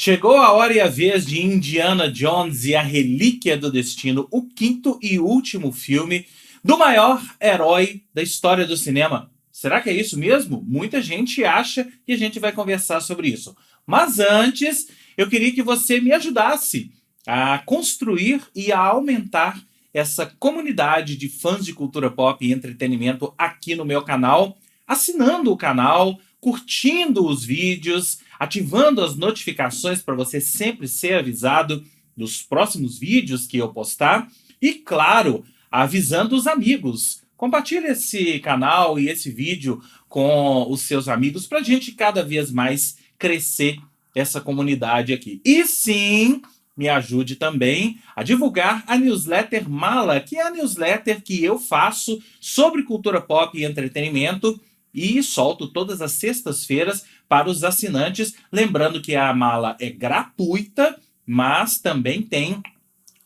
Chegou a hora e a vez de Indiana Jones e a Relíquia do Destino, o quinto e último filme do maior herói da história do cinema. Será que é isso mesmo? Muita gente acha e a gente vai conversar sobre isso. Mas antes, eu queria que você me ajudasse a construir e a aumentar essa comunidade de fãs de cultura pop e entretenimento aqui no meu canal, assinando o canal, curtindo os vídeos, ativando as notificações para você sempre ser avisado dos próximos vídeos que eu postar e, claro, avisando os amigos. Compartilhe esse canal e esse vídeo com os seus amigos para a gente cada vez mais crescer essa comunidade aqui. E sim, me ajude também a divulgar a newsletter Mala, que é a newsletter que eu faço sobre cultura pop e entretenimento e solto todas as sextas-feiras para os assinantes. Lembrando que a Mala é gratuita, mas também tem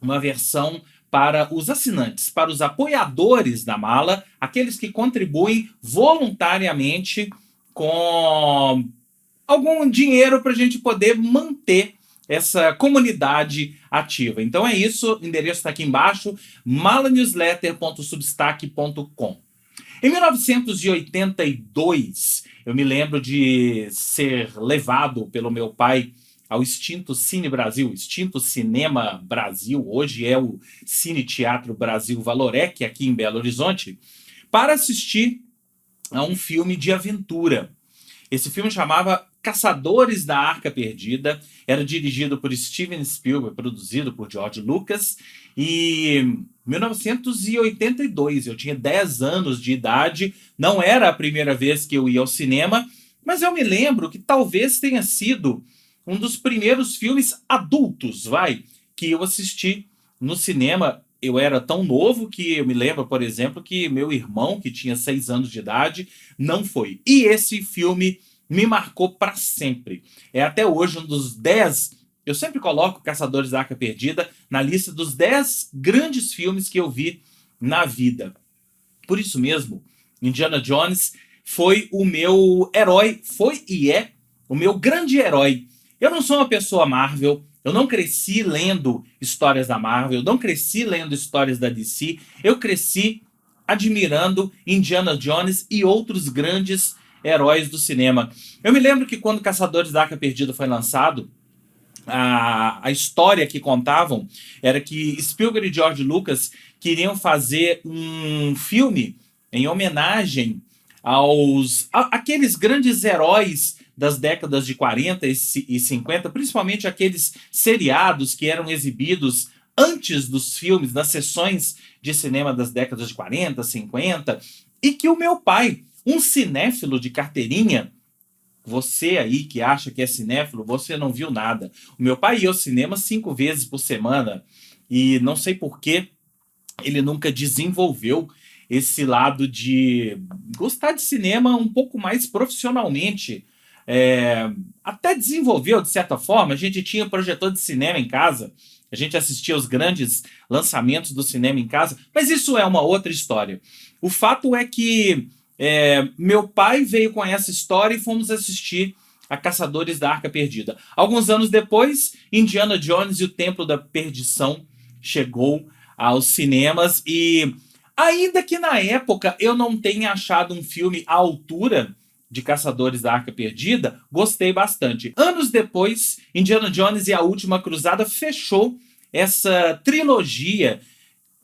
uma versão para os assinantes, para os apoiadores da Mala, aqueles que contribuem voluntariamente com algum dinheiro para a gente poder manter essa comunidade ativa. Então é isso, o endereço está aqui embaixo, malanewsletter.substack.com. Em 1982, eu me lembro de ser levado pelo meu pai ao extinto Cine Brasil, extinto Cinema Brasil, hoje é o Cine Teatro Brasil Valorec, aqui em Belo Horizonte, para assistir a um filme de aventura. Esse filme chamava Caçadores da Arca Perdida, era dirigido por Steven Spielberg, produzido por George Lucas, e em 1982, eu tinha 10 anos de idade, não era a primeira vez que eu ia ao cinema, mas eu me lembro que talvez tenha sido um dos primeiros filmes adultos, que eu assisti no cinema. Eu era tão novo que eu me lembro, por exemplo, que meu irmão, que tinha 6 anos de idade, não foi. E esse filme me marcou para sempre. É até hoje um dos 10... Eu sempre coloco Caçadores da Arca Perdida na lista dos 10 grandes filmes que eu vi na vida. Por isso mesmo, Indiana Jones foi o meu herói, foi e é o meu grande herói. Eu não sou uma pessoa Marvel, eu não cresci lendo histórias da Marvel, eu não cresci lendo histórias da DC, eu cresci admirando Indiana Jones e outros grandes heróis do cinema. Eu me lembro que quando Caçadores da Arca Perdida foi lançado, a história que contavam era que Spielberg e George Lucas queriam fazer um filme em homenagem aqueles grandes heróis das décadas de 40 e 50, principalmente aqueles seriados que eram exibidos antes dos filmes, das sessões de cinema das décadas de 40, 50, e que o meu pai, um cinéfilo de carteirinha, você aí que acha que é cinéfilo, você não viu nada. O meu pai ia ao cinema 5 vezes por semana e não sei por que ele nunca desenvolveu esse lado de gostar de cinema um pouco mais profissionalmente. Até desenvolveu, de certa forma. A gente tinha projetor de cinema em casa, a gente assistia os grandes lançamentos do cinema em casa, mas isso é uma outra história. O fato é que meu pai veio com essa história e fomos assistir a Caçadores da Arca Perdida. Alguns anos depois, Indiana Jones e o Templo da Perdição chegou aos cinemas e, ainda que na época eu não tenha achado um filme à altura de Caçadores da Arca Perdida, gostei bastante. Anos depois, Indiana Jones e a Última Cruzada fechou essa trilogia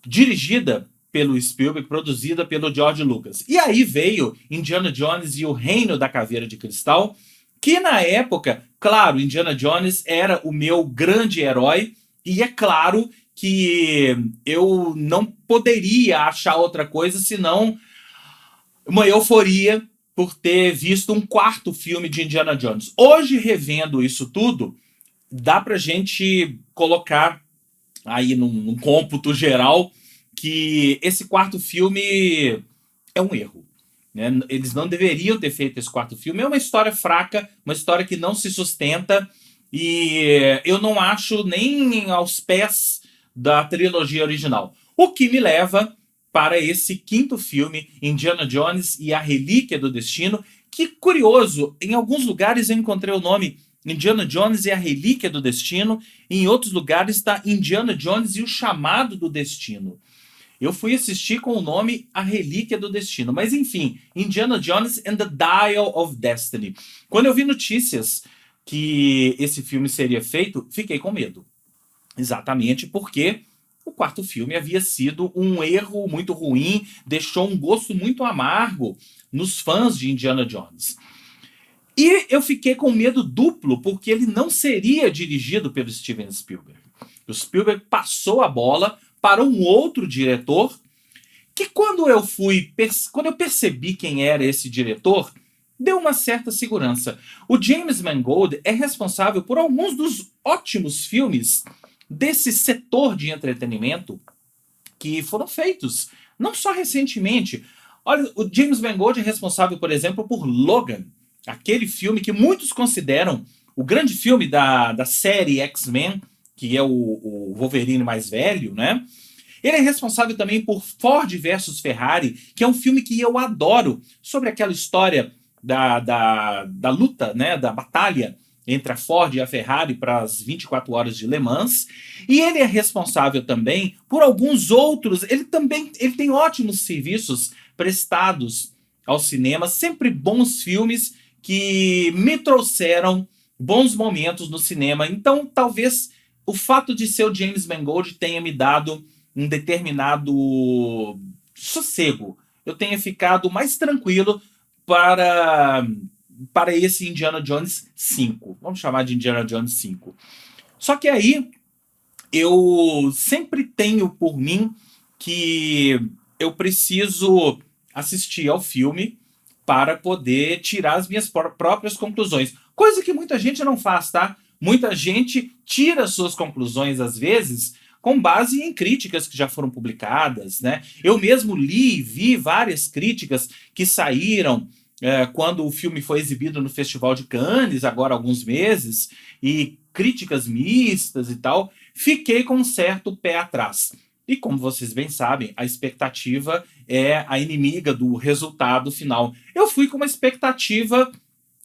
dirigida pelo Spielberg, produzida pelo George Lucas. E aí veio Indiana Jones e o Reino da Caveira de Cristal, que na época, claro, Indiana Jones era o meu grande herói, e é claro que eu não poderia achar outra coisa senão uma euforia por ter visto um 4º filme de Indiana Jones. Hoje, revendo isso tudo, dá pra gente colocar aí num cômputo geral que esse 4º filme é um erro, né? Eles não deveriam ter feito esse 4º filme. É uma história fraca, uma história que não se sustenta, e eu não acho nem aos pés da trilogia original. O que me leva para esse 5º filme, Indiana Jones e a Relíquia do Destino, que, curioso, em alguns lugares eu encontrei o nome Indiana Jones e a Relíquia do Destino, e em outros lugares está Indiana Jones e o Chamado do Destino. Eu fui assistir com o nome A Relíquia do Destino, mas enfim, Indiana Jones and the Dial of Destiny. Quando eu vi notícias que esse filme seria feito, fiquei com medo. Exatamente porque o quarto filme havia sido um erro muito ruim, deixou um gosto muito amargo nos fãs de Indiana Jones. E eu fiquei com medo duplo, porque ele não seria dirigido pelo Steven Spielberg. O Spielberg passou a bola para um outro diretor, que quando eu percebi quem era esse diretor, deu uma certa segurança. O James Mangold é responsável por alguns dos ótimos filmes desse setor de entretenimento que foram feitos, não só recentemente. Olha, o James Mangold é responsável, por exemplo, por Logan, aquele filme que muitos consideram o grande filme da série X-Men, que é o Wolverine mais velho, né? Ele é responsável também por Ford versus Ferrari, que é um filme que eu adoro, sobre aquela história da luta, né, da batalha entre a Ford e a Ferrari para as 24 horas de Le Mans. E ele é responsável também por alguns outros. Ele tem ótimos serviços prestados ao cinema, sempre bons filmes que me trouxeram bons momentos no cinema. Então, talvez o fato de ser o James Mangold tenha me dado um determinado sossego. Eu tenha ficado mais tranquilo para esse Indiana Jones 5. Vamos chamar de Indiana Jones 5. Só que aí eu sempre tenho por mim que eu preciso assistir ao filme para poder tirar as minhas próprias conclusões. Coisa que muita gente não faz, tá? Muita gente tira suas conclusões, às vezes, com base em críticas que já foram publicadas, né? Eu mesmo li e vi várias críticas que saíram quando o filme foi exibido no Festival de Cannes, agora há alguns meses, e críticas mistas e tal. Fiquei com um certo pé atrás. E como vocês bem sabem, a expectativa é a inimiga do resultado final. Eu fui com uma expectativa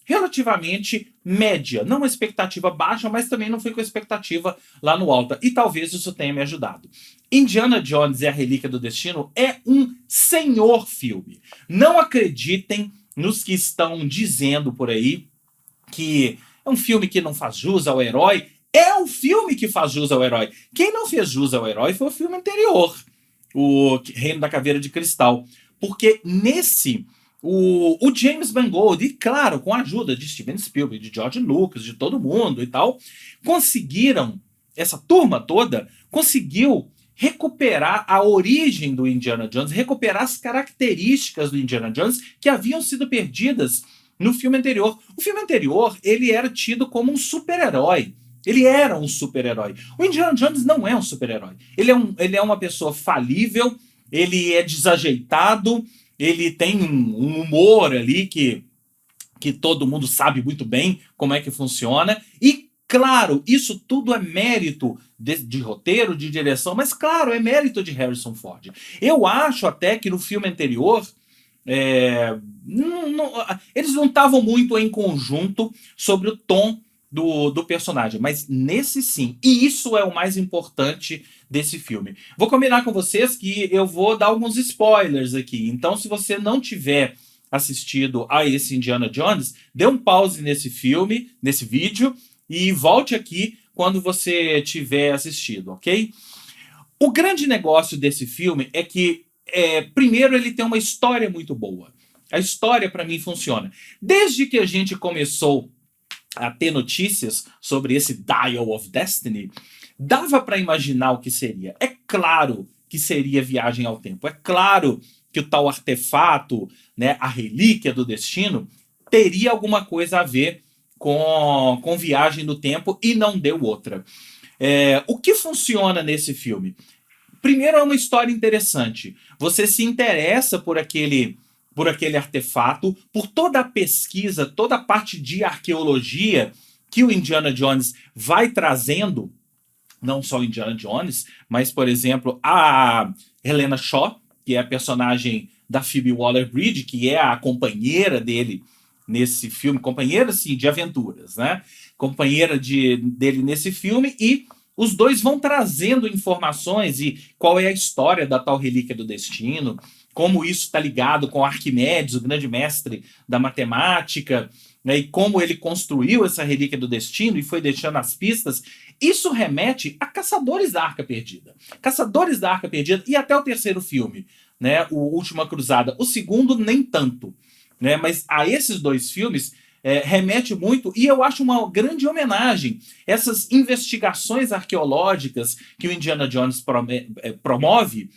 relativamente média. Não uma expectativa baixa, mas também não fui com a expectativa lá no alta. E talvez isso tenha me ajudado. Indiana Jones e a Relíquia do Destino é um senhor filme. Não acreditem nos que estão dizendo por aí que é um filme que não faz jus ao herói. É um filme que faz jus ao herói. Quem não fez jus ao herói foi o filme anterior, o Reino da Caveira de Cristal. Porque nesse, o James Mangold, e claro, com a ajuda de Steven Spielberg, de George Lucas, de todo mundo e tal, conseguiram, essa turma toda, conseguiu recuperar a origem do Indiana Jones, recuperar as características do Indiana Jones que haviam sido perdidas no filme anterior. O filme anterior, ele era tido como um super-herói. Ele era um super-herói. O Indiana Jones não é um super-herói. Ele é uma pessoa falível, ele é desajeitado, ele tem um humor ali que todo mundo sabe muito bem como é que funciona. E, claro, isso tudo é mérito de roteiro, de direção, mas, claro, é mérito de Harrison Ford. Eu acho até que no filme anterior, eles não estavam muito em conjunto sobre o tom do personagem, mas nesse sim. E isso é o mais importante desse filme. Vou combinar com vocês que eu vou dar alguns spoilers aqui. Então, se você não tiver assistido a esse Indiana Jones, dê um pause nesse filme, nesse vídeo, e volte aqui quando você tiver assistido, ok? O grande negócio desse filme é que, primeiro, ele tem uma história muito boa. A história, para mim, funciona. Desde que a gente começou a ter notícias sobre esse Dial of Destiny, dava para imaginar o que seria. É claro que seria viagem ao tempo. É claro que o tal artefato, né, a relíquia do destino, teria alguma coisa a ver com viagem no tempo, e não deu outra. O que funciona nesse filme? Primeiro, é uma história interessante. Você se interessa por aquele artefato, por toda a pesquisa, toda a parte de arqueologia que o Indiana Jones vai trazendo, não só o Indiana Jones, mas, por exemplo, a Helena Shaw, que é a personagem da Phoebe Waller-Bridge, que é a companheira dele nesse filme, companheira, assim, de aventuras, né? Companheira dele nesse filme, e os dois vão trazendo informações e qual é a história da tal Relíquia do Destino, como isso está ligado com Arquimedes, o grande mestre da matemática, né, e como ele construiu essa Relíquia do Destino e foi deixando as pistas. Isso remete a Caçadores da Arca Perdida. Caçadores da Arca Perdida e até o terceiro filme, né, o Última Cruzada. O segundo, nem tanto. Né, mas a esses dois filmes remete muito, e eu acho uma grande homenagem. Essas investigações arqueológicas que o Indiana Jones promove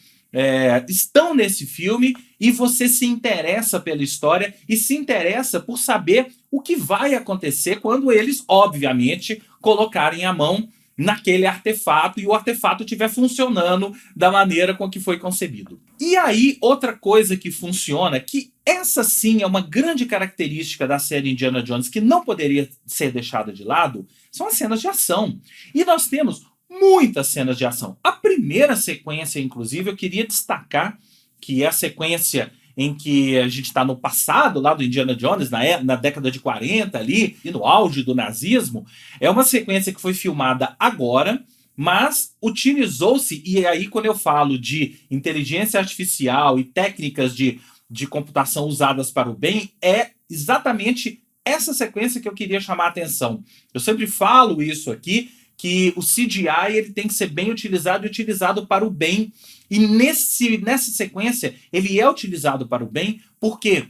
estão nesse filme, e você se interessa pela história e se interessa por saber o que vai acontecer quando eles, obviamente, colocarem a mão naquele artefato e o artefato estiver funcionando da maneira com que foi concebido. E aí, outra coisa que funciona, que essa sim é uma grande característica da série Indiana Jones, que não poderia ser deixada de lado, são as cenas de ação. E nós temos muitas cenas de ação. A primeira sequência, inclusive, eu queria destacar, que é a sequência em que a gente está no passado, lá do Indiana Jones, na década de 40 ali, e no auge do nazismo. É uma sequência que foi filmada agora, mas utilizou-se, e aí quando eu falo de inteligência artificial e técnicas de computação usadas para o bem, é exatamente essa sequência que eu queria chamar a atenção. Eu sempre falo isso aqui, que o CGI ele tem que ser bem utilizado e utilizado para o bem. E nessa sequência, ele é utilizado para o bem porque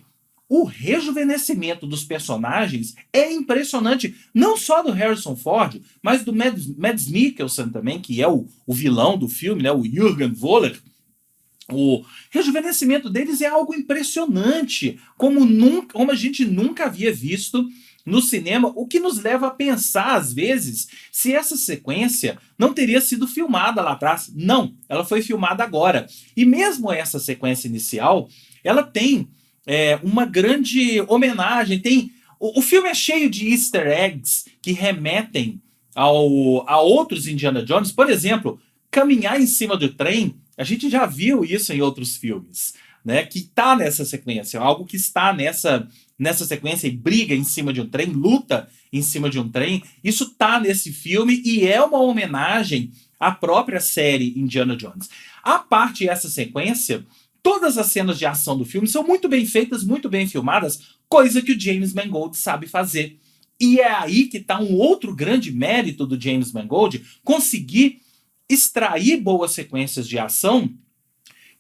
o rejuvenescimento dos personagens é impressionante. Não só do Harrison Ford, mas do Mads Mikkelsen também, que é o vilão do filme, né, o Jürgen Voller. O rejuvenescimento deles é algo impressionante, como a gente nunca havia visto no cinema, o que nos leva a pensar, às vezes, se essa sequência não teria sido filmada lá atrás. Não, ela foi filmada agora. E mesmo essa sequência inicial, ela tem uma grande homenagem. O filme é cheio de easter eggs que remetem a outros Indiana Jones. Por exemplo, caminhar em cima do trem, a gente já viu isso em outros filmes, né? Que está nessa sequência, algo que está nessa sequência, e briga em cima de um trem, luta em cima de um trem. Isso está nesse filme e é uma homenagem à própria série Indiana Jones. A parte essa sequência, todas as cenas de ação do filme são muito bem feitas, muito bem filmadas, coisa que o James Mangold sabe fazer. E é aí que está um outro grande mérito do James Mangold, conseguir extrair boas sequências de ação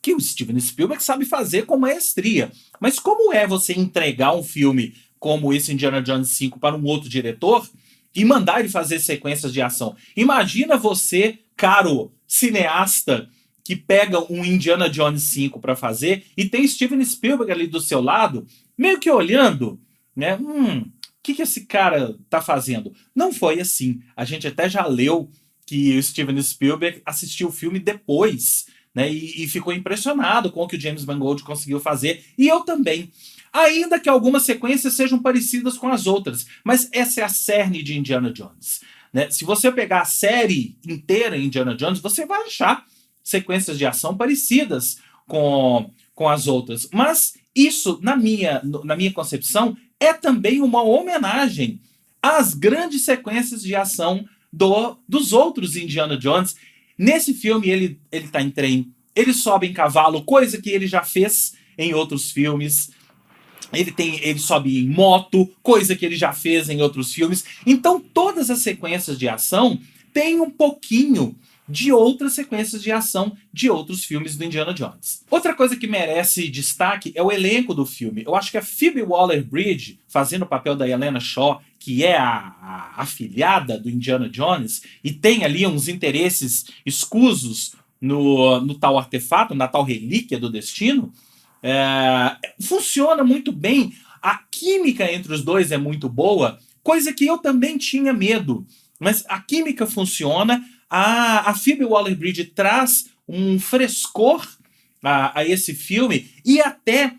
que o Steven Spielberg sabe fazer com maestria. Mas como é você entregar um filme como esse Indiana Jones 5 para um outro diretor e mandar ele fazer sequências de ação? Imagina você, caro cineasta, que pega um Indiana Jones 5 para fazer e tem Steven Spielberg ali do seu lado, meio que olhando, né? O que esse cara tá fazendo? Não foi assim. A gente até já leu que o Steven Spielberg assistiu o filme depois, né, e ficou impressionado com o que o James Mangold conseguiu fazer, e eu também. Ainda que algumas sequências sejam parecidas com as outras, mas essa é a cerne de Indiana Jones. Né? Se você pegar a série inteira Indiana Jones, você vai achar sequências de ação parecidas com as outras. Mas isso, na minha concepção, é também uma homenagem às grandes sequências de ação dos outros Indiana Jones. Nesse filme ele tá em trem, ele sobe em cavalo, coisa que ele já fez em outros filmes. Ele sobe em moto, coisa que ele já fez em outros filmes. Então todas as sequências de ação têm um pouquinho de outras sequências de ação de outros filmes do Indiana Jones. Outra coisa que merece destaque é o elenco do filme. Eu acho que a Phoebe Waller-Bridge, fazendo o papel da Helena Shaw, que é a afilhada do Indiana Jones, e tem ali uns interesses escusos no tal artefato, na tal relíquia do destino, funciona muito bem. A química entre os dois é muito boa, coisa que eu também tinha medo. Mas a química funciona. A Phoebe Waller-Bridge traz um frescor a esse filme e até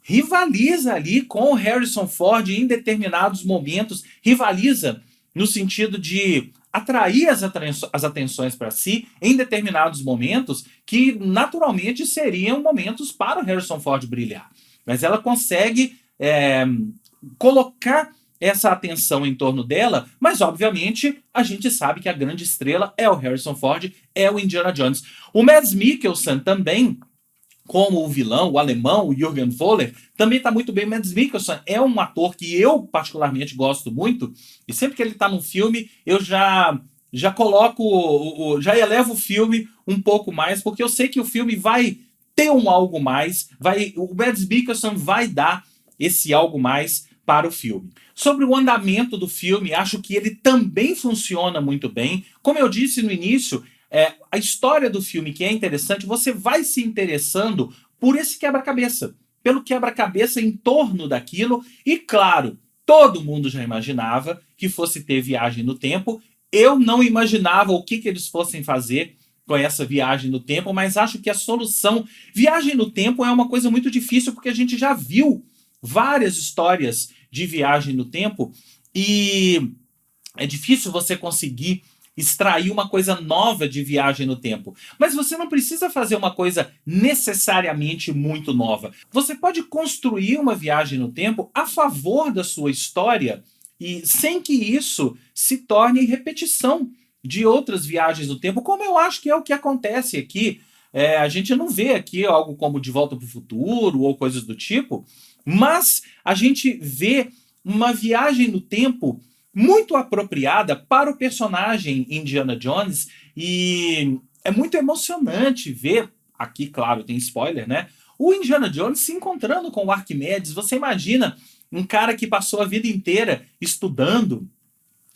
rivaliza ali com o Harrison Ford em determinados momentos, rivaliza no sentido de atrair as atenções para si em determinados momentos que naturalmente seriam momentos para o Harrison Ford brilhar. Mas ela consegue colocar essa atenção em torno dela, mas obviamente a gente sabe que a grande estrela é o Harrison Ford, é o Indiana Jones. O Mads Mikkelsen também, como o vilão, o alemão, o Jürgen Voller, também está muito bem. Mads Mikkelsen é um ator que eu particularmente gosto muito, e sempre que ele está num filme, eu já coloco, já elevo o filme um pouco mais, porque eu sei que o filme vai ter um algo mais, o Mads Mikkelsen vai dar esse algo mais para o filme. Sobre o andamento do filme, acho que ele também funciona muito bem. Como eu disse no início, a história do filme, que é interessante, você vai se interessando por esse quebra-cabeça, pelo quebra-cabeça em torno daquilo, e claro, todo mundo já imaginava que fosse ter viagem no tempo. Eu não imaginava o que eles fossem fazer com essa viagem no tempo, mas acho que a solução... Viagem no tempo é uma coisa muito difícil, porque a gente já viu várias histórias de viagem no tempo, e é difícil você conseguir extrair uma coisa nova de viagem no tempo. Mas você não precisa fazer uma coisa necessariamente muito nova. Você pode construir uma viagem no tempo a favor da sua história e sem que isso se torne repetição de outras viagens no tempo, como eu acho que é o que acontece aqui. A gente não vê aqui algo como De Volta para o Futuro ou coisas do tipo, mas a gente vê uma viagem no tempo muito apropriada para o personagem Indiana Jones, e é muito emocionante ver, aqui claro tem spoiler, né, o Indiana Jones se encontrando com o Arquimedes. Você imagina um cara que passou a vida inteira estudando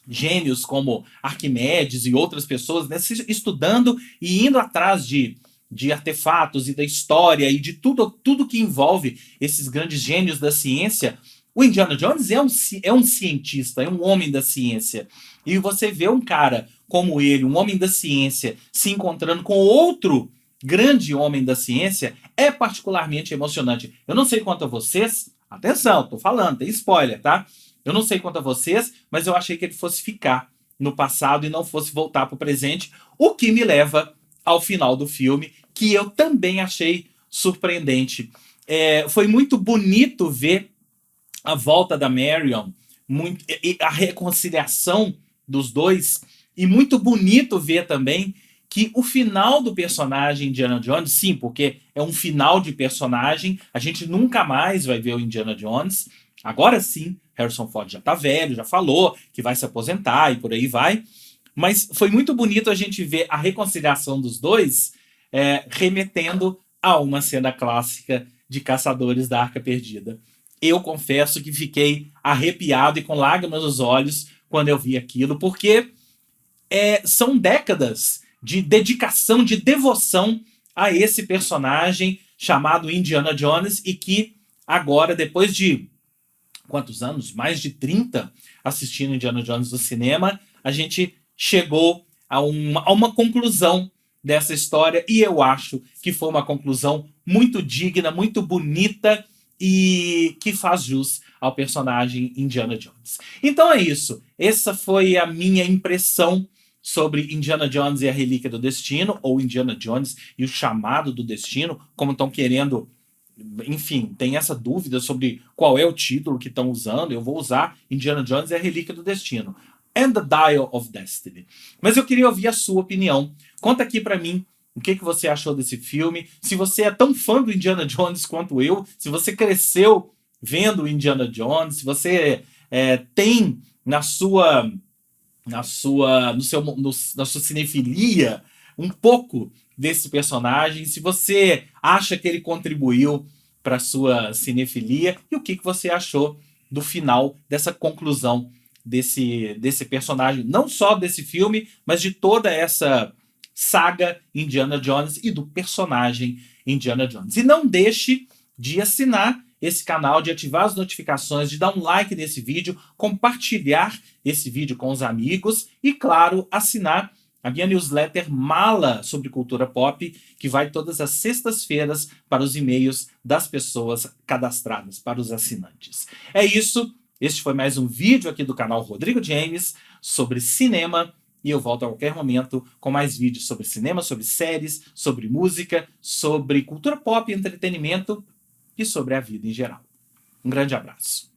gênios como Arquimedes e outras pessoas, né, estudando e indo atrás de artefatos e da história e de tudo que envolve esses grandes gênios da ciência. O Indiana Jones é um cientista, é um homem da ciência. E você vê um cara como ele, um homem da ciência, se encontrando com outro grande homem da ciência, é particularmente emocionante. Eu não sei quanto a vocês, atenção, tô falando, tem spoiler, tá? Eu não sei quanto a vocês, mas eu achei que ele fosse ficar no passado e não fosse voltar para o presente, o que me leva ao final do filme, que eu também achei surpreendente. Foi muito bonito ver a volta da Marion, a reconciliação dos dois, e muito bonito ver também que o final do personagem Indiana Jones, sim, porque é um final de personagem, a gente nunca mais vai ver o Indiana Jones. Agora sim, Harrison Ford já tá velho, já falou que vai se aposentar e por aí vai. Mas foi muito bonito a gente ver a reconciliação dos dois, remetendo a uma cena clássica de Caçadores da Arca Perdida. Eu confesso que fiquei arrepiado e com lágrimas nos olhos quando eu vi aquilo, porque são décadas de dedicação, de devoção a esse personagem chamado Indiana Jones, e que agora, depois de quantos anos? Mais de 30 assistindo Indiana Jones no cinema, a gente chegou a uma conclusão dessa história, e eu acho que foi uma conclusão muito digna, muito bonita, e que faz jus ao personagem Indiana Jones. Então é isso. Essa foi a minha impressão sobre Indiana Jones e a Relíquia do Destino, ou Indiana Jones e o Chamado do Destino, como estão querendo. Enfim, tem essa dúvida sobre qual é o título que estão usando. Eu vou usar Indiana Jones e a Relíquia do Destino. And the Dial of Destiny. Mas eu queria ouvir a sua opinião. Conta aqui pra mim o que você achou desse filme. Se você é tão fã do Indiana Jones quanto eu, se você cresceu vendo o Indiana Jones, se você tem na sua cinefilia um pouco desse personagem, se você acha que ele contribuiu para a sua cinefilia, e o que você achou do final, dessa conclusão desse personagem, não só desse filme, mas de toda essa saga Indiana Jones e do personagem Indiana Jones. E não deixe de assinar esse canal, de ativar as notificações, de dar um like nesse vídeo, compartilhar esse vídeo com os amigos e, claro, assinar a minha newsletter Mala sobre Cultura Pop, que vai todas as sextas-feiras para os e-mails das pessoas cadastradas, para os assinantes. É isso. Este foi mais um vídeo aqui do canal Rodrigo James sobre cinema, e eu volto a qualquer momento com mais vídeos sobre cinema, sobre séries, sobre música, sobre cultura pop e entretenimento e sobre a vida em geral. Um grande abraço.